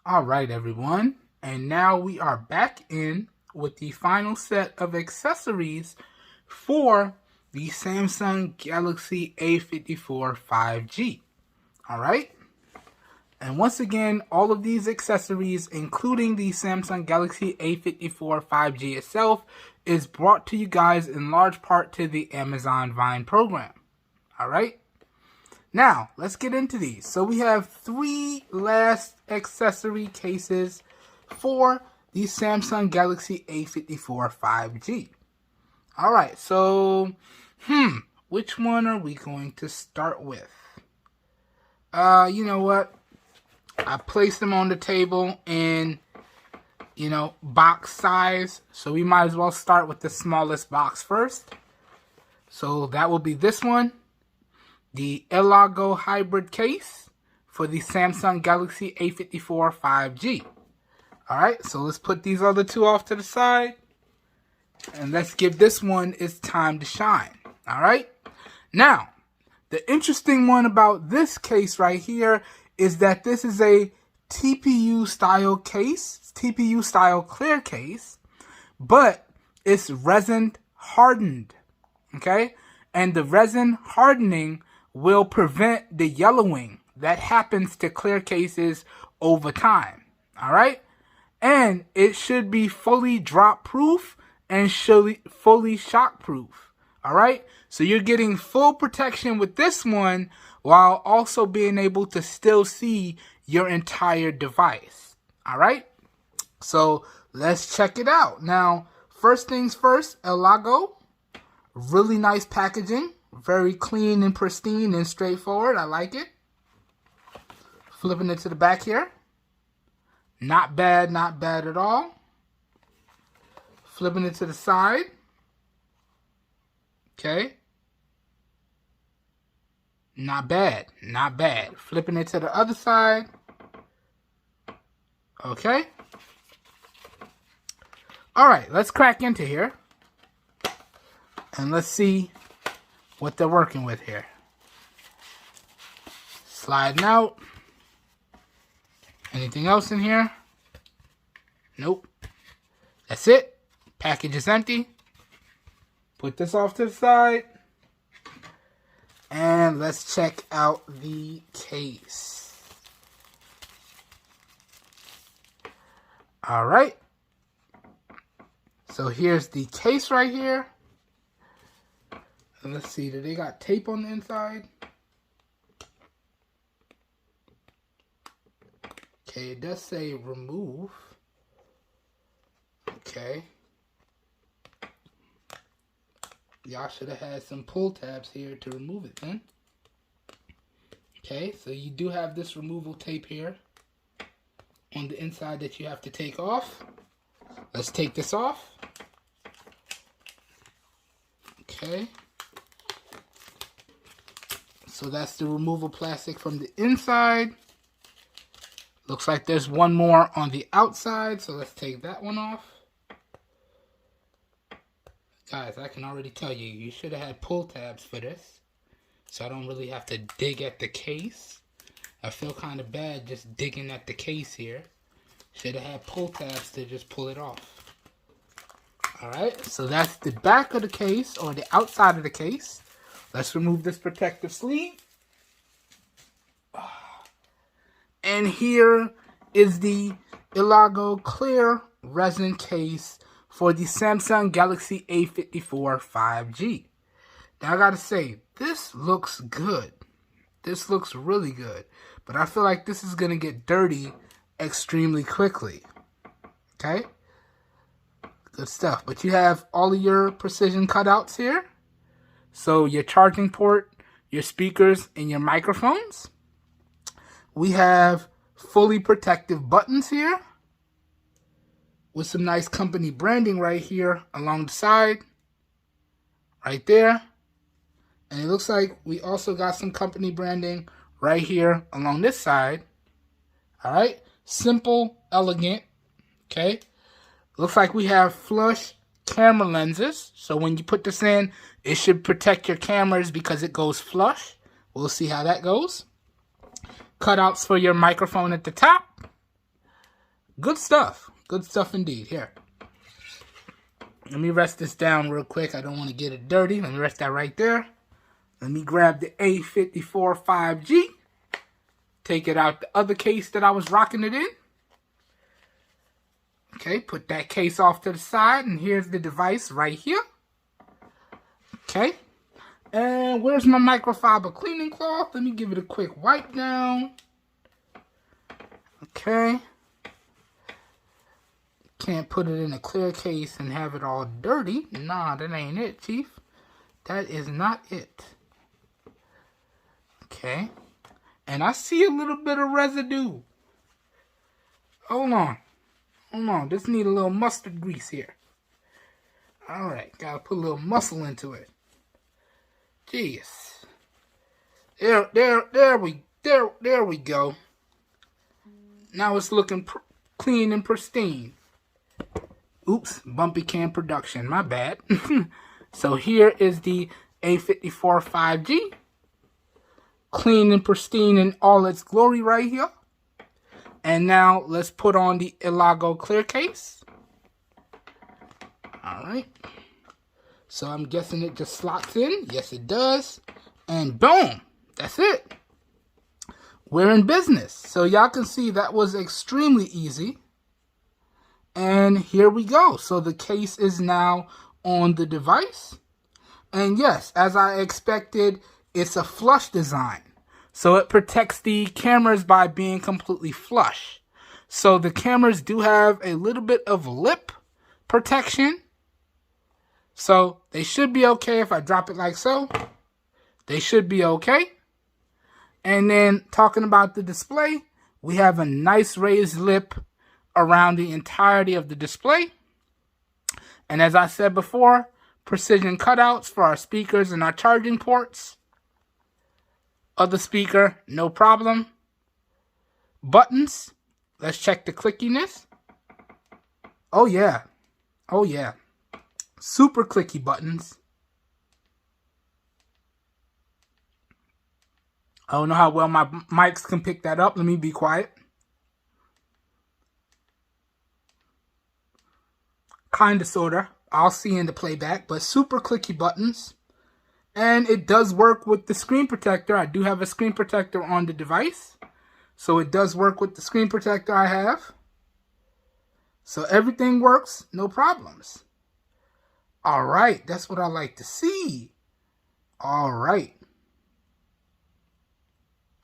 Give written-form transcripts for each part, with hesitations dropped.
Alright everyone, and now we are back in with the final set of accessories for the Samsung Galaxy A54 5G. Alright, and once again, all of these accessories, including the Samsung Galaxy A54 5G itself, is brought to you guys in large part to the Amazon Vine program. Alright? Now, let's get into these. So we have 3 last accessory cases for the Samsung Galaxy A54 5G. Alright, so, which one are we going to start with? You know what? I placed them on the table in, box size. So we might as well start with the smallest box first. So that will be this one. The elago hybrid case for the Samsung Galaxy A54 5G. Alright, so let's put these other two off to the side. And let's give this one its time to shine. Alright? Now, the interesting one about this case right here is that this is a TPU style case, TPU style clear case, but it's resin hardened. Okay? And the resin hardening will prevent the yellowing that happens to clear cases over time. Alright? And it should be fully drop proof and fully shock proof. Alright? So you're getting full protection with this one while also being able to still see your entire device. Alright? So let's check it out. Now, first things first, elago. Really nice packaging. Very clean and pristine and straightforward. I like it. Flipping it to the back here. Not bad at all. Flipping it to the side. Okay. Not bad. Flipping it to the other side. Okay. Alright, let's crack into here. And let's see what they're working with here. Sliding out. Anything else in here? Nope. That's it. Package is empty. Put this off to the side. And let's check out the case. Alright. So here's the case right here. And let's see, do they got tape on the inside? Okay, it does say remove. Okay. Y'all should have had some pull tabs here to remove it then. Okay, so you do have this removal tape here on the inside that you have to take off. Let's take this off. Okay. So that's the removal plastic from the inside. Looks like there's one more on the outside, so let's take that one off. Guys, I can already tell you, you should have had pull tabs for this. So I don't really have to dig at the case. I feel kind of bad just digging at the case here. Should have had pull tabs to just pull it off. Alright, so that's the back of the case, or the outside of the case. Let's remove this protective sleeve. And here is the elago clear resin case for the Samsung Galaxy A54 5G. Now I gotta say, this looks good. This looks really good. But I feel like this is gonna get dirty extremely quickly. Okay? Good stuff. But you have all of your precision cutouts here. So your charging port, your speakers, and your microphones. We have fully protective buttons here with some nice company branding right here along the side. Right there. And it looks like we also got some company branding right here along this side. Alright. Simple, elegant. Okay. Looks like we have flush camera lenses. So when you put this in, it should protect your cameras because it goes flush. We'll see how that goes. Cutouts for your microphone at the top. Good stuff. Good stuff indeed. Here. Let me rest this down real quick. I don't want to get it dirty. Let me rest that right there. Let me grab the A54 5G. Take it out the other case that I was rocking it in. Okay, put that case off to the side, and here's the device right here. Okay, and where's my microfiber cleaning cloth? Let me give it a quick wipe down. Okay. Can't put it in a clear case and have it all dirty. Nah, that ain't it, Chief. That is not it. Okay. And I see a little bit of residue. Hold on. Hold on. Just need a little mustard grease here. Alright. Gotta put a little muscle into it. Jeez. There we go. Now it's looking clean and pristine. Oops, Bumpy Cam production, my bad. So here is the A54 5G. Clean and pristine in all its glory right here. And now let's put on the Elago clear case. Alright. So I'm guessing it just slots in. Yes, it does. And boom, that's it. We're in business. So y'all can see that was extremely easy. And here we go. So the case is now on the device. And yes, as I expected, it's a flush design. So it protects the cameras by being completely flush. So the cameras do have a little bit of lip protection. So they should be okay if I drop it like so. They should be okay. And then talking about the display, we have a nice raised lip around the entirety of the display. And as I said before, precision cutouts for our speakers and our charging ports. Other speaker, no problem. Buttons, let's check the clickiness. Oh yeah, oh yeah. Super clicky buttons. I don't know how well my mics can pick that up. Let me be quiet. Kinda, sorta. I'll see in the playback, but super clicky buttons. And it does work with the screen protector. I do have a screen protector on the device. So it does work with the screen protector I have. So everything works, no problems. Alright, that's what I like to see. Alright.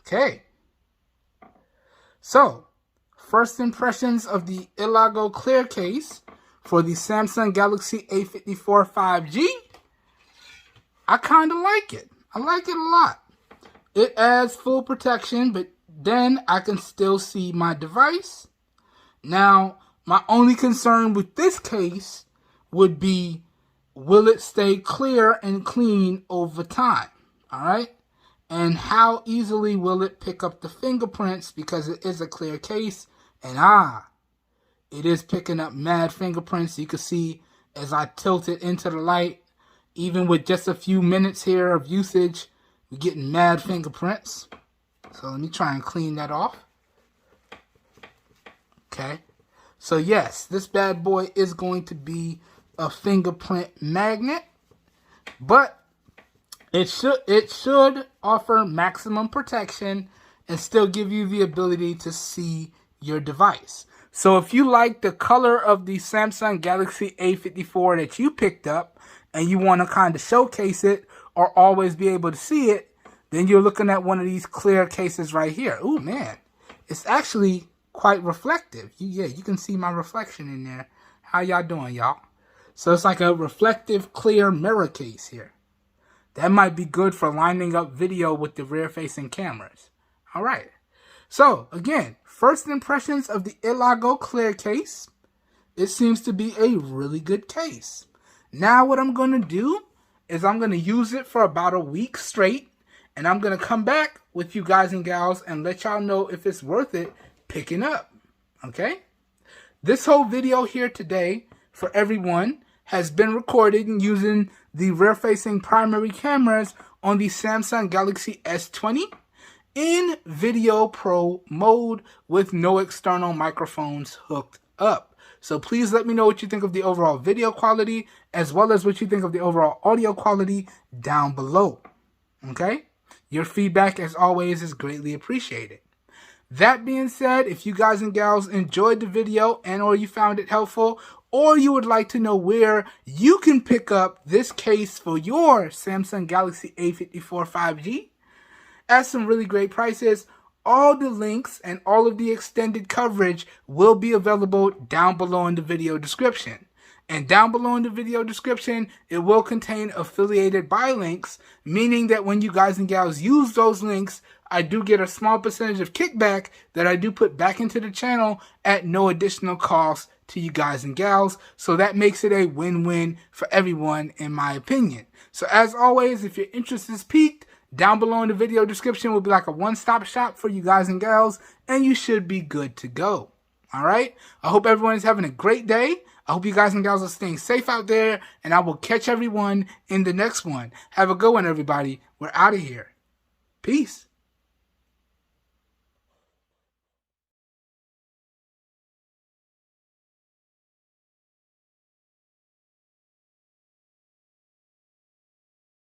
Okay. So, first impressions of the Elago clear case for the Samsung Galaxy A54 5G. I kind of like it. I like it a lot. It adds full protection, but then I can still see my device. Now, my only concern with this case would be, will it stay clear and clean over time? Alright? And how easily will it pick up the fingerprints, because it is a clear case, and it is picking up mad fingerprints. You can see as I tilt it into the light, even with just a few minutes here of usage, we're getting mad fingerprints. So let me try and clean that off. Okay. So yes, this bad boy is going to be a fingerprint magnet, but it should offer maximum protection and still give you the ability to see your device. So if you like the color of the Samsung Galaxy A54 that you picked up and you want to kind of showcase it or always be able to see it, then you're looking at one of these clear cases right here. Ooh, man. It's actually quite reflective. Yeah, you can see my reflection in there. How y'all doing, y'all? So it's like a reflective clear mirror case here. That might be good for lining up video with the rear-facing cameras. All right. So, again, first impressions of the Elago clear case. It seems to be a really good case. Now what I'm going to do is I'm going to use it for about a week straight. And I'm going to come back with you guys and gals and let y'all know if it's worth it picking up. Okay? This whole video here today for everyone has been recorded using the rear-facing primary cameras on the Samsung Galaxy S20 in Video Pro mode with no external microphones hooked up. So please let me know what you think of the overall video quality, as well as what you think of the overall audio quality down below. Okay? Your feedback, as always, is greatly appreciated. That being said, if you guys and gals enjoyed the video and or you found it helpful, or you would like to know where you can pick up this case for your Samsung Galaxy A54 5G at some really great prices, all the links and all of the extended coverage will be available down below in the video description. And down below in the video description, it will contain affiliated buy links, meaning that when you guys and gals use those links, I do get a small percentage of kickback that I do put back into the channel at no additional cost to you guys and gals. So that makes it a win-win for everyone, in my opinion. So as always, if your interest is piqued, down below in the video description will be like a one-stop shop for you guys and gals, and you should be good to go. All right? I hope everyone is having a great day. I hope you guys and gals are staying safe out there, and I will catch everyone in the next one. Have a good one, everybody. We're out of here. Peace.